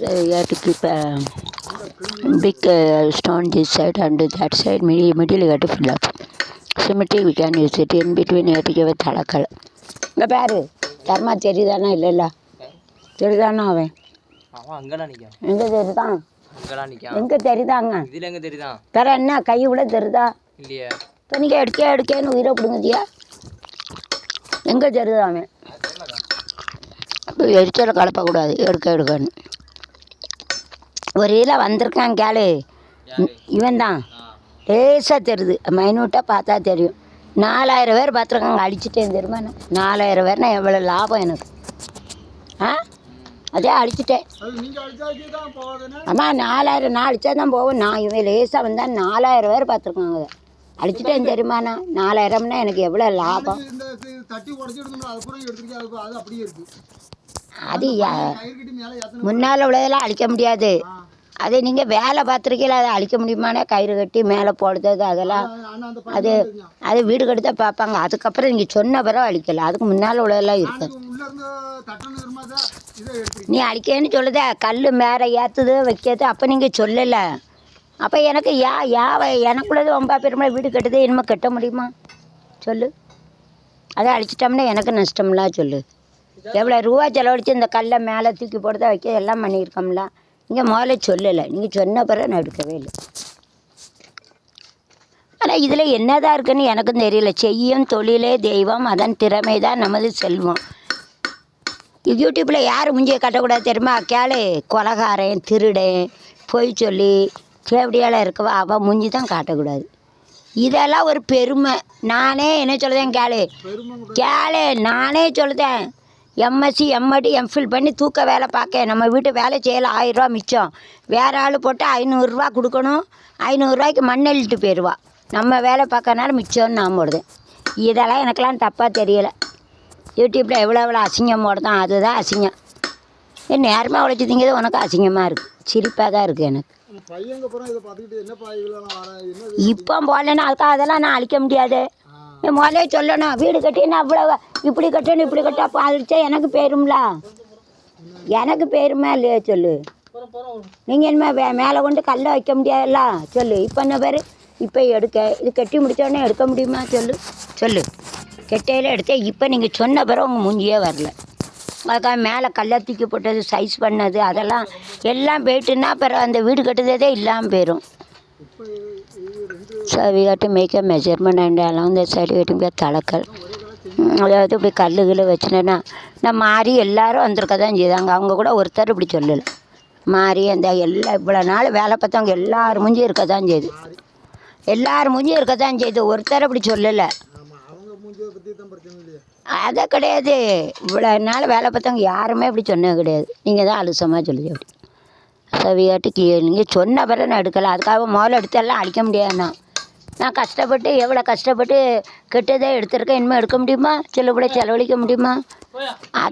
So you have to keep a big stone this side and that side. Middle you have to fill up. Symmetry we can use it. In between you have to give a தலக்கல். இங்கே பாரு தர்மா தெரியுதானா இல்லைல்ல தெரியுதானா அவன் எங்கே தெரியுதான் எங்கே தெரியுதாங்க தர என்ன கை கூட தெரியுதா இப்போ நீங்கள் எடுக்கேன்னு உயிரை பிடுங்குதியா எங்கே தெரியுதா அவன் அப்போ எரிச்சலை கலப்பக்கூடாது எடுக்கன்னு ஒரு இதில் வந்திருக்கான் கேளு இவன் தான் லேசாக தெரியுது மைனூட்டாக பார்த்தா தெரியும் 4000 பேர் பார்த்துருக்காங்க அடிச்சுட்டேன் தெரியுமா 4000 பேர்னா எவ்வளோ லாபம் எனக்கு அதே அடிச்சுட்டேன் ஆமாம் 4000 நான் அடித்தா தான் போவேன் நான் இவன் லேசாக வந்தால் 4000 பேர் பார்த்துருக்காங்க அதை அடிச்சுட்டேன் தெரியுமாண்ணா 4000னா எனக்கு எவ்வளோ லாபம் அது முன்னால் உள்ளதெல்லாம் அழிக்க முடியாது அது நீங்கள் வேலை பார்த்துருக்கீங்களா அதை அழிக்க முடியுமானே கயிறு கட்டி மேலே போடுறது அதெல்லாம் அது வீடு கட்டி தான் பார்ப்பாங்க அதுக்கப்புறம் நீங்கள் சொன்ன பிறகு அழிக்கல அதுக்கு முன்னால் உள்ளதெல்லாம் இருக்குது நீ அழிக்கன்னு சொல்லுத கல் மேலே ஏற்றுது வைக்கிறது அப்போ நீங்கள் சொல்லலை அப்போ எனக்கு எனக்குள்ளது 9 பேருமே வீடு கட்டுது இனிமேல் கட்ட முடியுமா சொல்லு அதை அழிச்சிட்டோம்னா எனக்கு நஷ்டம்ல சொல்லு எவ்வளோ ரூபா செலவழித்து இந்த கல்லை மேலே தூக்கி போடுறத வைக்க எல்லாம் பண்ணியிருக்கோம்ல நீங்கள் முதல்ல சொல்லலை நீங்கள் சொன்ன பிறகு நான் எடுக்கவே இல்லை ஆனால் இதில் என்னதான் இருக்குன்னு எனக்கும் தெரியல செய்யும் தொழிலே தெய்வம் அதன் திறமை தான் நமது செல்வம் யூடியூப்பில் யார் முஞ்சியை கட்டக்கூடாது தெரியுமா கேளு கொலகாரன் திருடன் பொய் சொல்லி சேவடியால் இருக்கவா அவள் முஞ்சி தான் காட்டக்கூடாது இதெல்லாம் ஒரு பெருமை நானே என்ன சொல்லுதேன் கேளு நானே சொல்லுதேன் எம்எஸ்சி எம்எடி எம்ஃபில் பண்ணி தூக்க வேலை பார்க்க நம்ம வீட்டு வேலை செய்யலாம் 1000 ரூபா மிச்சம் வேறு ஆள் போட்டு 500 கொடுக்கணும் 500 மண் அள்ளிட்டு போயிடுவா நம்ம வேலை பார்க்கறனால மிச்சம்னு நான் போடுதேன் இதெல்லாம் எனக்கெல்லாம் தப்பாக தெரியலை யூடியூப்பில் எவ்வளோ அசிங்கம் போடுதான் அதுதான் அசிங்கம் என் நேரமாக உழைச்சி திங்கிறது உனக்கு அசிங்கமாக இருக்குது சிரிப்பாக தான் இருக்குது எனக்கு இப்போ போடலன்னா அதுக்காக அதெல்லாம் நான் அழிக்க முடியாது முதலே சொல்லணும் வீடு கட்டினா அவ்வளோ இப்படி கட்டணும் இப்படி கட்ட அப்போ அழிச்சா எனக்கு பேரும்ல எனக்கு பேருமா இல்லையா சொல்லு நீங்கள் என்ன மேலே கொண்டு கல்லை வைக்க முடியாதுல்ல சொல்லு இப்போ என்ன பேர் இப்போ எடுக்க இது கட்டி முடித்தோடனே எடுக்க முடியுமா சொல்லு கெட்டையில் எடுத்தேன் இப்போ நீங்கள் சொன்ன பிறகு உங்கள் மூஞ்சியே வரல அதுக்காக மேலே கல்லை தூக்கி போட்டது சைஸ் பண்ணது அதெல்லாம் எல்லாம் போயிட்டுன்னா பிறகு அந்த வீடு கட்டுறதே இல்லாமல் போயிடும் So we have to make a measurement and along the side we have to be தலக்கல் அதாவது இப்படி கல்லுகளை வச்சுனேன்னா நான் மாறி எல்லோரும் வந்திருக்க தான் செய்தாங்க அவங்க கூட ஒருத்தர் இப்படி சொல்லலை மாறி அந்த எல்லாம் இவ்வளோ நாள் வேலை பார்த்தவங்க எல்லாரும் மூஞ்சியும் இருக்க தான் செய்யுது ஒருத்தர் அப்படி சொல்லலை அதை கிடையாது இவ்வளோ நாள் வேலை பார்த்தவங்க யாருமே இப்படி சொன்னது கிடையாது நீங்கள் தான் அலுசமாக சொல்லுது அப்படி சவியாட்டுக்கு நீங்கள் சொன்ன பிறகு நான் எடுக்கலை அதுக்காக முதல்ல எடுத்தெல்லாம் அழிக்க முடியாதுண்ணா நான் கஷ்டப்பட்டு எவ்வளோ கஷ்டப்பட்டு கெட்டதே எடுத்திருக்கேன் இனிமேல் எடுக்க முடியுமா செலவழிக்க முடியுமா அதை